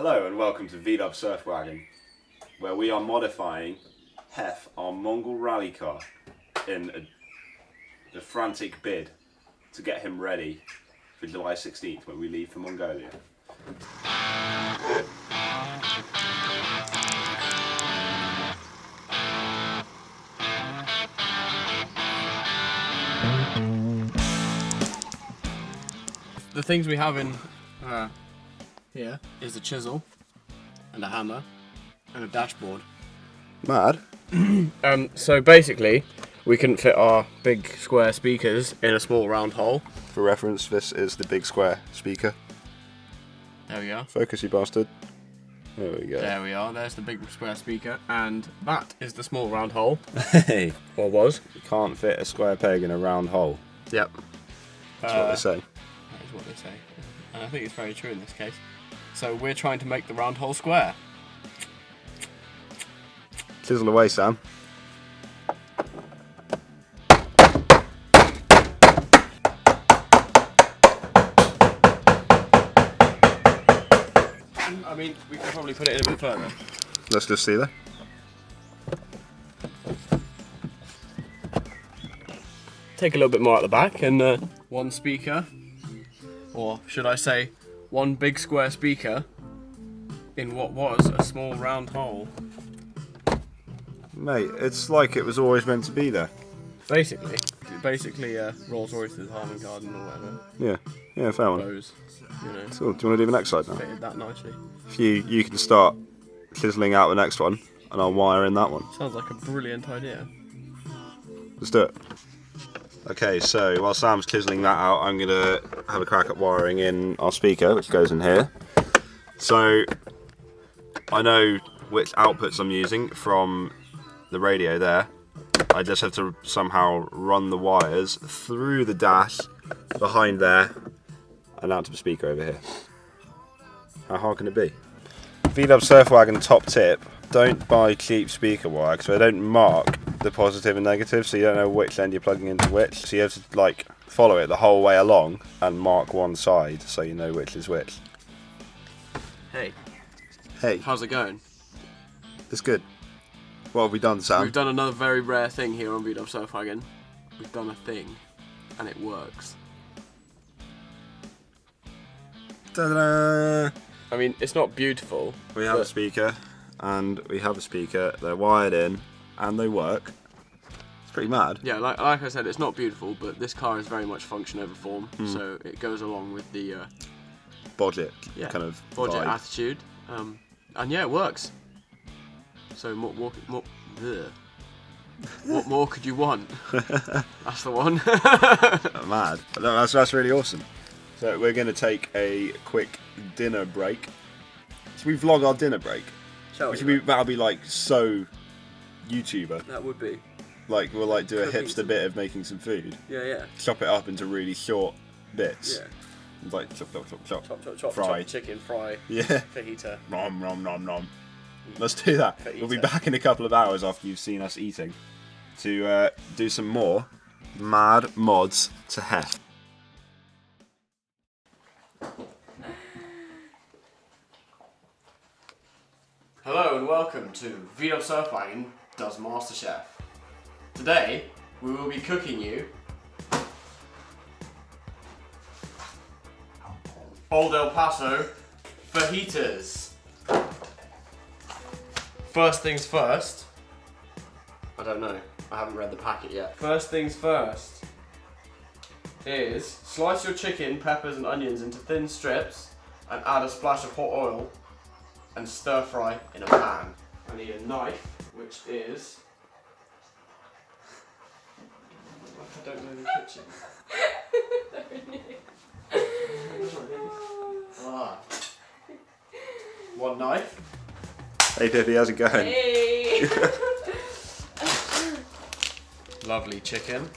Hello and welcome to VW Surf Wagon, where we are modifying Hef, our Mongol rally car, in a frantic bid to get him ready for July 16th when we leave for Mongolia. The things we have in here is a chisel and a hammer and a dashboard. Mad? So basically, we couldn't fit our big square speakers in a small round hole. For reference, this is the big square speaker. There we are. Focus, you bastard. There we go. There we are. There's the big square speaker, and that is the small round hole. Hey! Or was. You can't fit a square peg in a round hole. Yep. That's what they say. That is what they say. And I think it's very true in this case. So we're trying to make the round hole square. Chisel away, Sam. I mean, we could probably put it in a bit further. Let's just see there. Take a little bit more at the back and one speaker, or should I say one big square speaker in what was a small round hole. Mate, it's like it was always meant to be there. Basically Rolls Royce's Harman Kardon or whatever. Yeah, fair one. Those, you know, Cool. Do you want to do the next side now? fitted that nicely. If you can start chiseling out the next one, and I'll wire in that one. Sounds like a brilliant idea. Let's do it. Okay, so while Sam's chiseling that out, I'm gonna have a crack at wiring in our speaker, which goes in here. So I know which outputs I'm using from the radio there. I just have to somehow run the wires through the dash behind there and out to the speaker over here. How hard can it be? VW Surf Wagon top tip: don't buy cheap speaker wire because they don't mark the positive and negative, so you don't know which end you're plugging into which. So you have to like follow it the whole way along and mark one side so you know which is which. Hey, Hey, how's it going? it's good. What have we done, Sam? We've done another very rare thing here on VW Surf Wagon. We've done a thing, and it works. Ta-da! I mean, it's not beautiful. We have a but speaker, and we have a speaker. They're wired in, and they work. It's pretty mad. Yeah, like I said, it's not beautiful, but this car is very much function over form, so it goes along with the Budget, yeah, kind of budget vibe. attitude, and yeah, it works. So what more could you want? That's the one. Mad. No, that's really awesome. So we're going to take a quick dinner break. Should we vlog our dinner break? Shall That'll be like so YouTuber. That would be. Like we'll like do a Cooking hipster some- bit of making some food. Yeah. Chop it up into really short bits. Yeah. Like chop. Chop. Fry. Chicken fry. Yeah. Fajita. Nom. Let's do that. We'll be back in a couple of hours after you've seen us eating to do some more mad mods to Hef. Hello and welcome to VW Surf Wagon Does MasterChef. Today we will be cooking you Old El Paso fajitas. First things first. I don't know. I haven't read the packet yet. First things first is slice your chicken, peppers and onions into thin strips and add a splash of hot oil and stir fry in a pan. I need a knife, which is... I don't know the kitchen. One knife. Hey Pippi, how's it going? Hey! Lovely chicken.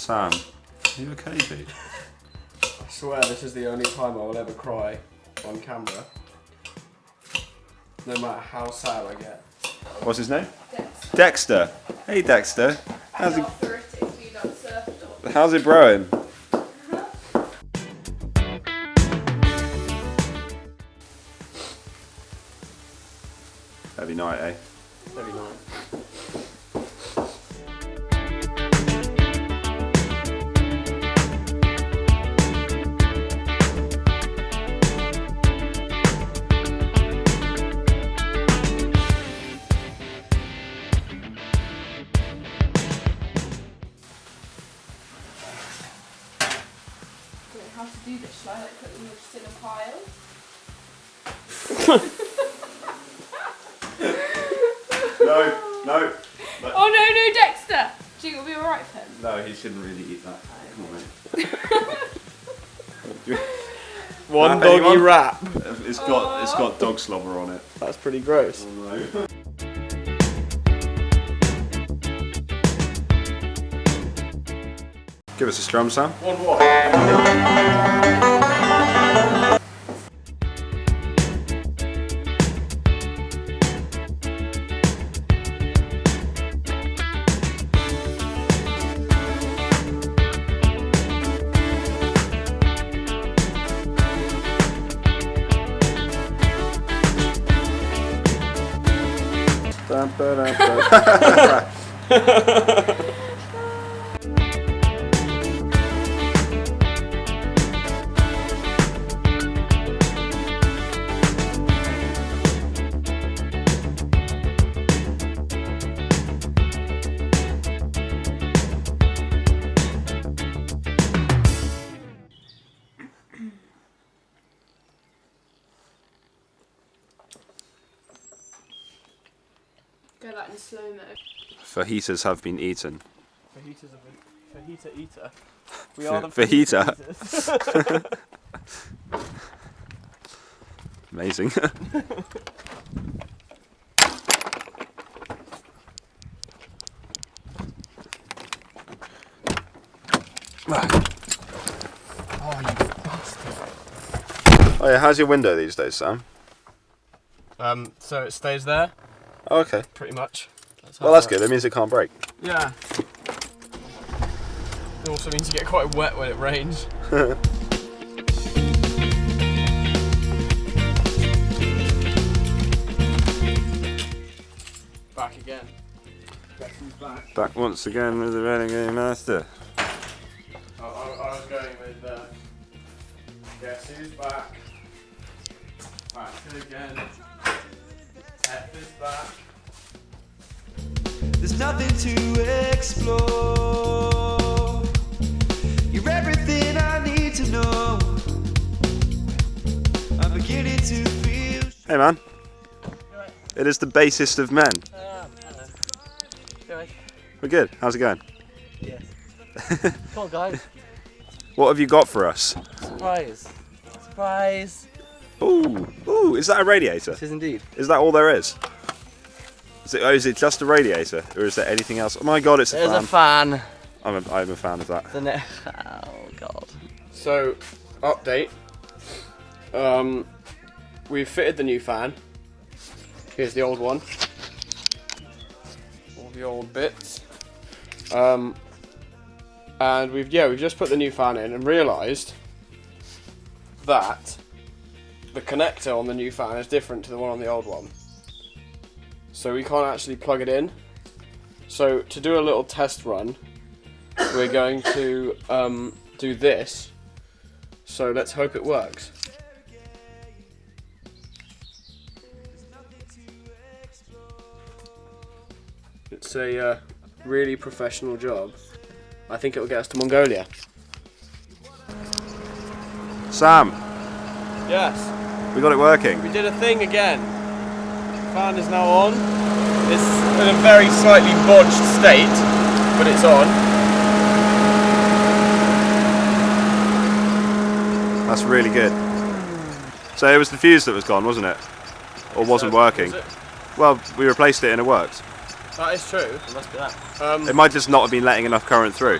Sam, are you okay, Pete? I swear this is the only time I will ever cry on camera. No matter how sad I get. What's his name? Dexter. Dexter. Hey, Dexter. How's it? Arthritic, you don't surf dog. How's it growing? Heavy night, eh? Heavy night. How to do this? Shall I like put them just in a pile? No. Oh no, Dexter! Do you think it'll be alright then? No, he shouldn't really eat that. Come on, mate. One Anyone? doggy wrap. It's got dog slobber on it. That's pretty gross. Oh, no. Give us a strum, Sam. One what? Go that in slow-mo. Fajitas have been eaten. Fajita eater. We are the fajita Amazing. Oh yeah, how's your window these days, Sam? So it stays there, Oh, okay. pretty much. Well, that's good. It means it can't break. Yeah. It also means you get quite wet when it rains. Back again. Guess who's back? Back once again with the Renegade Master. I was going with guess who's back? Back again. F is back. There's nothing to explore. You're everything I need to know. I'm beginning to feel. Hey man. It is the basest of men. Hello. We're good. How's it going? Yes. Come on, guys. What have you got for us? Surprise. Surprise. Ooh, is that a radiator? It is indeed. Is that all there is? Is it just a radiator, or is there anything else? Oh my god, it's There's a fan. a fan. I'm a fan of that. Oh god. So, update. We've fitted the new fan. Here's the old one. All the old bits. And we've just put the new fan in and realised that the connector on the new fan is different to the one on the old one. So we can't actually plug it in. So to do a little test run, we're going to do this. So let's hope it works. It's a really professional job. I think it will get us to Mongolia. Sam, Yes, we got it working. we did a thing again. Fan is now on. It's in a very slightly bodged state, but it's on. That's really good. So it was the fuse that was gone, wasn't it? Or wasn't working? Was it? Well, we replaced it and it worked. That is true. It must be that. It might just not have been letting enough current through.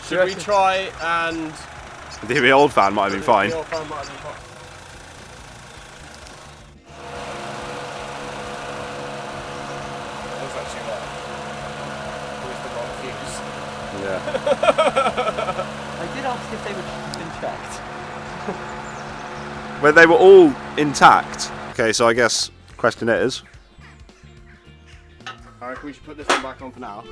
Should we try and... The old fan might have been fine. The old fan might have been fine. Looks like she with the wrong fuse. Yeah. I did ask if they were been checked. Where they were all intact. Okay, so I guess question is. I reckon we should put this one back on for now.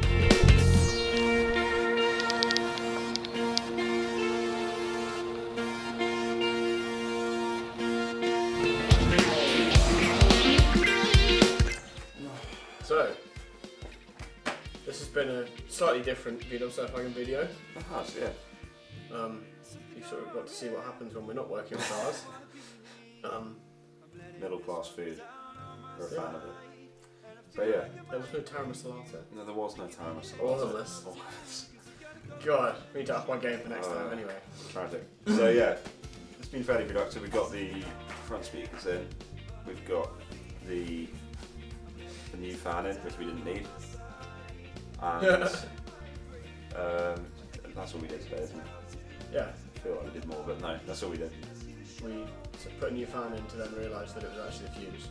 So, this has been a slightly different Venom Surfwagon video. It has, yeah. You sort of got to see what happens when we're not working on cars. Middle class food. We're a fan of it. But yeah. There was no tiramisu latte. No, there was no tiramisu. Wasn't this? God, we need to up my game for next time anyway. Tragic. So yeah, it's been fairly productive. We've got the front speakers in. We've got the new fan in, which we didn't need. And that's all we did today, isn't it? Yeah. I feel like we did more, but no, that's all we did. We put a new fan in to then realise that it was actually a fuse.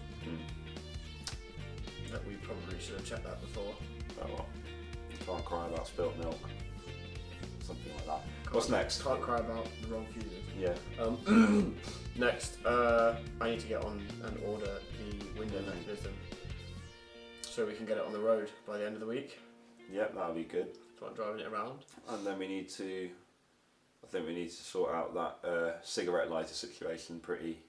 That we probably should have checked that before. Oh well. You can't cry about spilt milk. Something like that. What's next? Can't cry about the wrong fuses. Yeah. Next, I need to get on and order the window mechanism so we can get it on the road by the end of the week. Yep, that'll be good. Start driving it around. And then I think we need to sort out that cigarette lighter situation pretty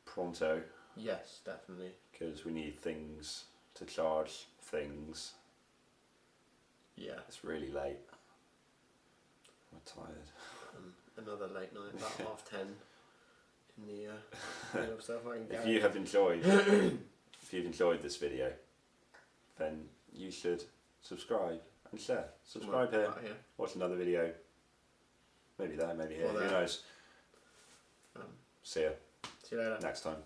pronto. Yes, definitely. Because we need things to charge things. Yeah. It's really late. I'm tired. Another late night, about 10:30 in the stuff I can get. If you've enjoyed this video, then you should subscribe and share. Subscribe here. Watch another video. Maybe there, maybe here. Who knows? See ya. See you later. Next time.